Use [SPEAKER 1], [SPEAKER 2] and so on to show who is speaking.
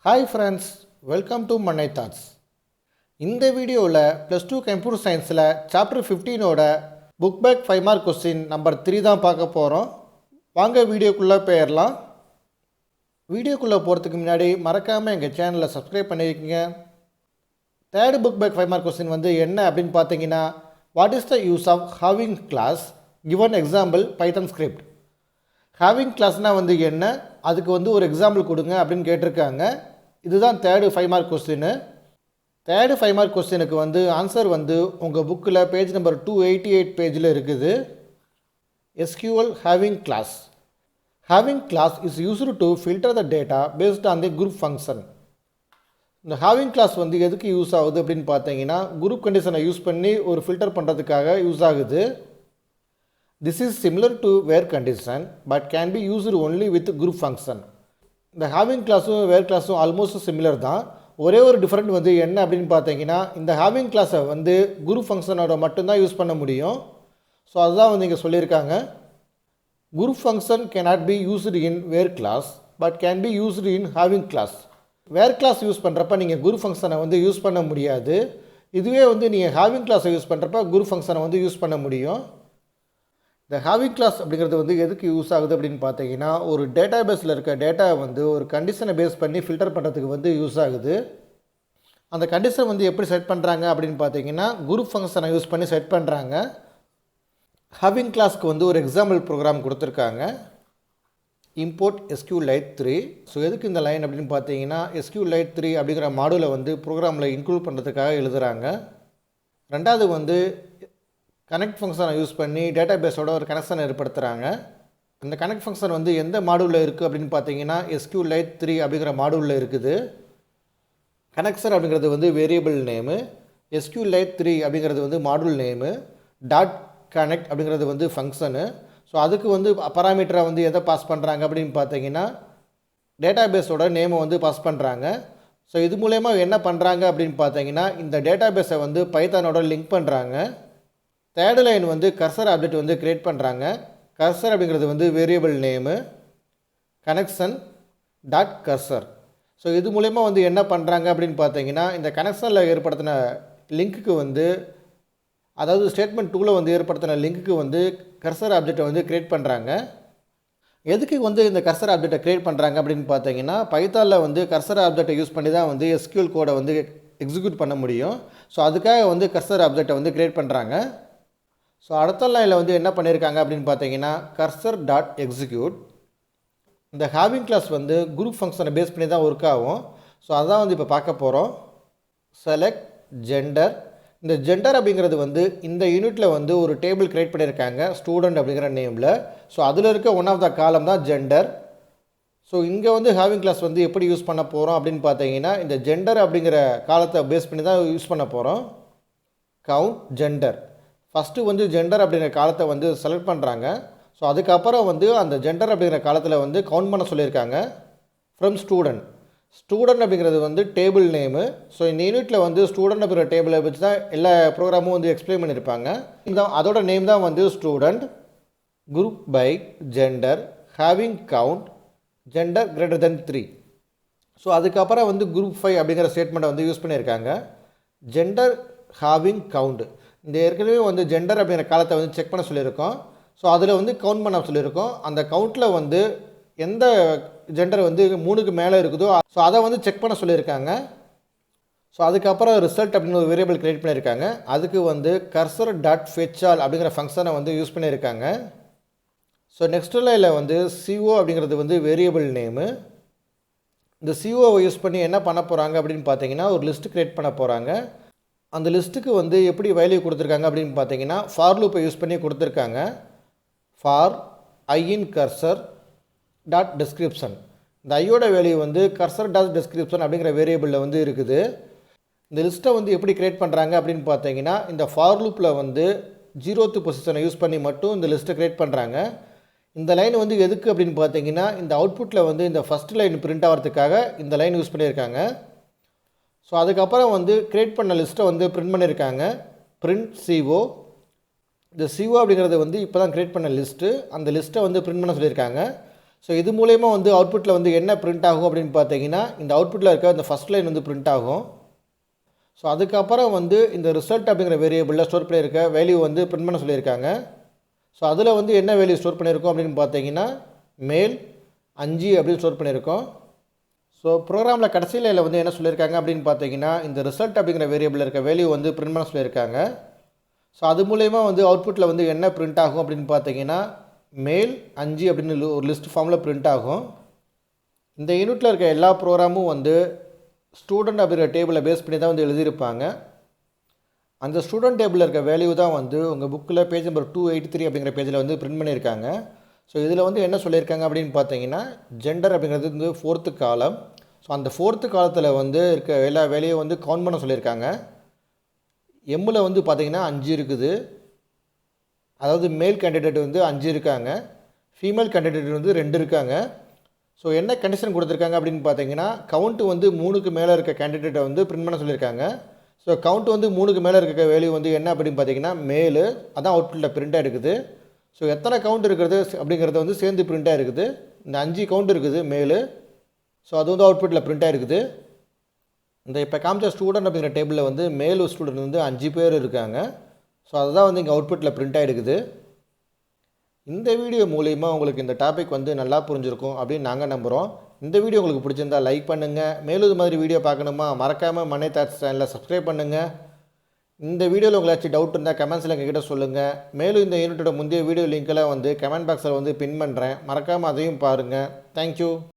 [SPEAKER 1] Hi friends, welcome to Mannai Thoughts. இந்த வீடியோவில் +2 computer சயின்ஸில் Chapter-15ஓட book back 5 mark question number 3 தான் பார்க்க போகிறோம். வாங்க வீடியோக்குள்ளே போயிடலாம். வீடியோக்குள்ளே போகிறதுக்கு முன்னாடி மறக்காமல் எங்கள் சேனலை சப்ஸ்கிரைப் பண்ணியிருக்கீங்க. Third book back 5 mark question என்ன அப்படின்னு பார்த்தீங்கன்னா, what is the use of having clause given example Python script. Having கிளாஸ்னால் என்ன, அதுக்கு ஒரு எக்ஸாம்பிள் கொடுங்க அப்படின்னு கேட்டிருக்காங்க. இதுதான் third 5 mark question. Third 5 mark கொஸ்டினுக்கு ஆன்சர் உங்கள் புக்கில் பேஜ் நம்பர் 288 பேஜில் இருக்குது. SQL having clause. Having clause is used to filter the data based on the group function. இந்த ஹேவிங் கிளாஸ் எதுக்கு யூஸ் ஆகுது அப்படின்னு பார்த்தீங்கன்னா, குரூப் கண்டிஷனை யூஸ் பண்ணி ஒரு ஃபில்டர் பண்ணுறதுக்காக யூஸ் ஆகுது. This is similar to where condition but can be used only with group function. இந்த ஹேவிங் கிளாஸும் வேர் கிளாஸும் ஆல்மோஸ்ட் சிமிலர் தான். ஒரே ஒரு டிஃப்ரெண்ட் என்ன அப்படின்னு பார்த்தீங்கன்னா, இந்த ஹேவிங் கிளாஸை குரூப் ஃபங்க்ஷனோட மட்டும்தான் யூஸ் பண்ண முடியும். ஸோ அதுதான் இங்கே சொல்லியிருக்காங்க. Group function cannot be used in where class but can be used in having class. Where class use பண்ணுறப்ப நீங்கள் குரூப் ஃபங்க்ஷனை யூஸ் பண்ண முடியாது. இதுவே நீங்கள் ஹேவிங் கிளாஸை யூஸ் பண்ணுறப்ப குரூப் ஃபங்க்ஷனை யூஸ் பண்ண முடியும். இந்த ஹேவிங் கிளாஸ் அப்படிங்கிறது எதுக்கு யூஸ் ஆகுது அப்படின்னு பார்த்தீங்கன்னா, ஒரு டேட்டா பேஸில் இருக்க டேட்டா ஒரு கண்டிஷனை பேஸ் பண்ணி ஃபில்டர் பண்ணுறதுக்கு யூஸ் ஆகுது. அந்த கண்டிஷன் எப்படி செட் பண்ணுறாங்க அப்படின்னு பார்த்தீங்கன்னா, குரூப் ஃபங்க்ஷனை யூஸ் பண்ணி செட் பண்ணுறாங்க. ஹேவிங் கிளாஸ்க்கு ஒரு எக்ஸாம்பிள் ப்ரோக்ராம் கொடுத்துருக்காங்க. Import SQLite 3. ஸோ எதுக்கு இந்த லைன் அப்படின்னு பார்த்தீங்கன்னா, SQLite 3 அப்படிங்கிற மாடூலை ப்ரோக்ராமில் இன்க்ளூட் பண்ணுறதுக்காக எழுதுகிறாங்க. ரெண்டாவது கனெக்ட் ஃபங்க்ஷனை யூஸ் பண்ணி டேட்டா பேஸோட ஒரு கனெக்ஷன் ஏற்படுத்துகிறாங்க. அந்த கனெக்ட் ஃபங்க்ஷன் எந்த மாடூலில் இருக்குது அப்படின்னு பார்த்தீங்கன்னா, SQLite 3 அப்படிங்கிற மாடூலில் இருக்குது. கனெக்ஷன் அப்படிங்கிறது வேரியபிள் நேமு, SQLite 3 அப்படிங்கிறது மாடூல் நேமு, டாட் கனெக்ட் அப்படிங்கிறது ஃபங்க்ஷனு. ஸோ அதுக்கு பராமீட்டரை எதை பாஸ் பண்ணுறாங்க அப்படின்னு பார்த்தீங்கன்னா, டேட்டா பேஸோட நேமை பாஸ் பண்ணுறாங்க. ஸோ இது மூலயமா என்ன பண்ணுறாங்க அப்படின்னு பார்த்தீங்கன்னா, இந்த டேட்டா பேஸை பைத்தானோட லிங்க் பண்ணுறாங்க. Third line cursor object create பண்ணுறாங்க. கர்சர் அப்படிங்கிறது variable name, connection dot cursor. So இது மூலயமா என்ன பண்ணுறாங்க அப்படின்னு பார்த்தீங்கன்னா, இந்த கனெக்ஷனில் ஏற்படுத்தின லிங்க்குக்கு அதாவது ஸ்டேட்மெண்ட் 2ல் ஏற்படுத்தின லிங்க்குக்கு கர்சர் ஆப்ஜெக்டை க்ரியேட் பண்ணுறாங்க. எதுக்கு இந்த கர்சர் ஆப்ஜெக்டை க்ரியேட் பண்ணுறாங்க அப்படின்னு பார்த்தீங்கன்னா, பைத்தானில் கர்சர் ஆப்ஜெக்டை யூஸ் பண்ணி தான் SQL கோடை எக்ஸிக்யூட் பண்ண முடியும். ஸோ அதுக்காக கர்சர் ஆப்ஜெக்டை க்ரியேட் பண்ணுறாங்க. ஸோ அடுத்த லைனில் என்ன பண்ணியிருக்காங்க அப்படின்னு பார்த்தீங்கன்னா, கர்சர் டாட் எக்ஸிக்யூட். இந்த ஹேவிங் கிளாஸ் குரூப் ஃபங்க்ஷனை பேஸ் பண்ணி தான் ஒர்க் ஆகும். ஸோ அதான் இப்போ பார்க்க போகிறோம். Select gender. இந்த ஜெண்டர் அப்படிங்கிறது இந்த யூனிட்டில் ஒரு டேபிள் க்ரியேட் பண்ணியிருக்காங்க ஸ்டூடெண்ட் அப்படிங்கிற நேமில். ஸோ அதில் இருக்க ஒன் ஆஃப் த காலம் தான் ஜெண்டர். ஸோ இங்கே ஹேவிங் கிளாஸ் எப்படி யூஸ் பண்ண போகிறோம் அப்படின்னு பார்த்தீங்கன்னா, இந்த ஜெண்டர் அப்படிங்கிற காலத்தை பேஸ் பண்ணி தான் யூஸ் பண்ண போகிறோம். Count gender. ஃபஸ்ட்டு ஜெண்டர் அப்படிங்கிற காலத்தை செலக்ட் பண்ணுறாங்க. ஸோ அதுக்கப்புறம் அந்த ஜெண்டர் அப்படிங்கிற காலத்தில் கவுண்ட் பண்ண சொல்லியிருக்காங்க. From student. ஸ்டூடெண்ட் அப்படிங்கிறது டேபிள் நேமு. ஸோ இந்த யூனிட்டில் ஸ்டூடெண்ட் அப்படிங்கிற டேபிளை வச்சு தான் எல்லா ப்ரோக்ராமும் எக்ஸ்பிளைன் பண்ணியிருப்பாங்க. அதோட நேம் தான் student. Group by gender having count gender greater than 3. So அதுக்கப்புறம் குரூப் 5 அப்படிங்கிற ஸ்டேட்மெண்ட்டை யூஸ் பண்ணியிருக்காங்க. Gender having count. இந்த ஏற்கனவே ஜெண்டர் அப்படிங்கிற காலத்தை செக் பண்ண சொல்லியிருக்கோம். ஸோ அதில் கவுண்ட் பண்ண சொல்லியிருக்கோம். அந்த கவுண்ட்டில் எந்த ஜெண்டர் 3க்கு மேலே இருக்குதோ ஸோ அதை செக் பண்ண சொல்லியிருக்காங்க. ஸோ அதுக்கப்புறம் ரிசல்ட் அப்படின்னு ஒரு வேரியபிள் க்ரியேட் பண்ணியிருக்காங்க. அதுக்கு கர்சர் டாட் ஃபெச்சால் அப்படிங்கிற ஃபங்க்ஷனை யூஸ் பண்ணியிருக்காங்க. ஸோ நெக்ஸ்ட் லைனில் CO அப்படிங்கிறது வேரியபிள் நேமு. இந்த COவை யூஸ் பண்ணி என்ன பண்ண போகிறாங்க அப்படின்னு பார்த்தீங்கன்னா, ஒரு லிஸ்ட்டு க்ரியேட் பண்ண போகிறாங்க. அந்த லிஸ்ட்டுக்கு எப்படி வேல்யூ கொடுத்துருக்காங்க அப்படின்னு பார்த்தீங்கன்னா, ஃபார் லூப்பை யூஸ் பண்ணி கொடுத்துருக்காங்க. For I in cursor dot description. இந்த ஐயோட வேல்யூ கர்சர் டாட் டிஸ்கிரிப்ஷன் அப்படிங்கிற வேரியபிளில் இருக்குது. இந்த லிஸ்ட்டை எப்படி க்ரியேட் பண்ணுறாங்க அப்படின்னு பார்த்தீங்கன்னா, இந்த ஃபார் லூப்பில் 0th பொசிஷனை யூஸ் பண்ணி மட்டும் இந்த லிஸ்ட்டை க்ரியேட் பண்ணுறாங்க. இந்த லைன் எதுக்கு அப்படின்னு பார்த்தீங்கன்னா, இந்த அவுட்புட்டில் இந்த ஃபஸ்ட் லைன் பிரிண்ட் ஆகிறதுக்காக இந்த லைன் யூஸ் பண்ணியிருக்காங்க. ஸோ அதுக்கப்புறம் க்ரியேட் பண்ண லிஸ்ட்டை பிரிண்ட் பண்ணியிருக்காங்க. Print CO. இந்த CO அப்படிங்கிறது இப்போ தான் க்ரியேட் பண்ண லிஸ்ட்டு. அந்த லிஸ்ட்டை பிரிண்ட் பண்ண சொல்லியிருக்காங்க. ஸோ இது மூலயமா வந்து அவுட்புட்டில் வந்து என்ன பிரிண்ட் ஆகும் அப்படின்னு பார்த்தீங்கன்னா இந்த அவுட்புட்டில் இருக்க இந்த ஃபஸ்ட் லைன் வந்து பிரிண்ட் ஆகும். ஸோ அதுக்கப்புறம் வந்து இந்த ரிசல்ட் அப்படிங்கிற வேரியபிளில் ஸ்டோர் பண்ணியிருக்க வேல்யூ வந்து பிரிண்ட் பண்ண சொல்லியிருக்காங்க. ஸோ அதில் வந்து என்ன வேல்யூ ஸ்டோர் பண்ணியிருக்கோம் அப்படின்னு பார்த்தீங்கன்னா மேல் 5 அப்படின்னு ஸ்டோர் பண்ணியிருக்கோம். ஸோ ப்ரோக்ராமில் கடைசி லைனில் வந்து என்ன சொல்லியிருக்காங்க அப்படின்னு பார்த்தீங்கன்னா இந்த ரிசல்ட் அப்படிங்கிற வேரியபிளில் இருக்க வேல்யூ வந்து பிரிண்ட் பண்ண சொல்லியிருக்காங்க. ஸோ அது மூலயமா வந்து அவுட்புட்டில் வந்து என்ன பிரிண்ட் ஆகும் அப்படின்னு பார்த்தீங்கன்னா மேல் 5 அப்படின்னு ஒரு லிஸ்ட் ஃபார்மில் பிரிண்ட் ஆகும். இந்த யூனிட்டில் இருக்க எல்லா ப்ரோக்ராமும் வந்து ஸ்டூடெண்ட் அப்படிங்கிற டேபிளை பேஸ் பண்ணி தான் வந்து எழுதியிருப்பாங்க. அந்த ஸ்டூடெண்ட் டேபிளில் இருக்க வேல்யூ தான் வந்து உங்கள் புக்கில் பேஜ் நம்பர் 283 அப்படிங்கிற பேஜில் வந்து பிரிண்ட் பண்ணியிருக்காங்க. ஸோ இதில் வந்து என்ன சொல்லியிருக்காங்க அப்படின்னு பார்த்தீங்கன்னா ஜெண்டர் அப்படிங்கிறது வந்து 4th காலம். ஸோ அந்த 4th காலத்தில் வந்து இருக்க எல்லா வேலையும் வந்து கவுண்ட் பண்ண சொல்லியிருக்காங்க. எம்மில் வந்து பார்த்திங்கன்னா 5 இருக்குது. அதாவது மேல் கேண்டிடேட் வந்து 5 இருக்காங்க, ஃபீமேல் கேண்டிடேட் வந்து 2 இருக்காங்க. ஸோ என்ன கண்டிஷன் கொடுத்துருக்காங்க அப்படின்னு பார்த்தீங்கன்னா கவுண்ட்டு வந்து 3க்கு மேலே இருக்க கேண்டிடேட்டை வந்து பிரிண்ட் பண்ண சொல்லியிருக்காங்க. ஸோ கவுண்ட் வந்து 3க்கு மேலே இருக்க வேல்யூ வந்து என்ன அப்படின்னு பார்த்தீங்கன்னா மேலு, அதான் அவுட்புட்டில் பிரிண்ட்டாக இருக்குது. ஸோ எத்தனை கவுண்ட் இருக்கிறது அப்படிங்கிறது வந்து சேர்ந்து பிரிண்ட்டாக இருக்குது. இந்த 5 கவுண்ட் இருக்குது மேலு. ஸோ அது வந்து அவுட்புட்டில் பிரிண்ட்டாக இருக்குது. இந்த இப்போ காமிச்ச ஸ்டூடெண்ட் அப்படிங்கிற டேபிளில் வந்து மேல் ஸ்டூடெண்ட் வந்து 5 பேர் இருக்காங்க. ஸோ அதுதான் வந்து இங்கே அவுட்புட்டில் பிரிண்ட் ஆகிருக்குது. இந்த வீடியோ மூலிமா உங்களுக்கு இந்த டாபிக் வந்து நல்லா புரிஞ்சிருக்கும் அப்படின்னு நாங்கள் நம்புகிறோம். இந்த வீடியோ உங்களுக்கு பிடிச்சிருந்தால் லைக் பண்ணுங்கள். மேலும் இது மாதிரி வீடியோ பார்க்கணுமா மறக்காமல் மன்னை தாட்ஸ் சேனலை சப்ஸ்கிரைப் பண்ணுங்கள். இந்த வீடியோவில் உங்களாச்சும் டவுட் இருந்தால் கமெண்ட்ஸில் எங்ககிட்ட சொல்லுங்கள். மேலும் இந்த யூனிட்டோட முந்தைய வீடியோ லிங்க்கெல்லாம் வந்து கமெண்ட் பாக்ஸில் வந்து பின் பண்ணுறேன். மறக்காமல் அதையும் பாருங்கள். தேங்க்யூ.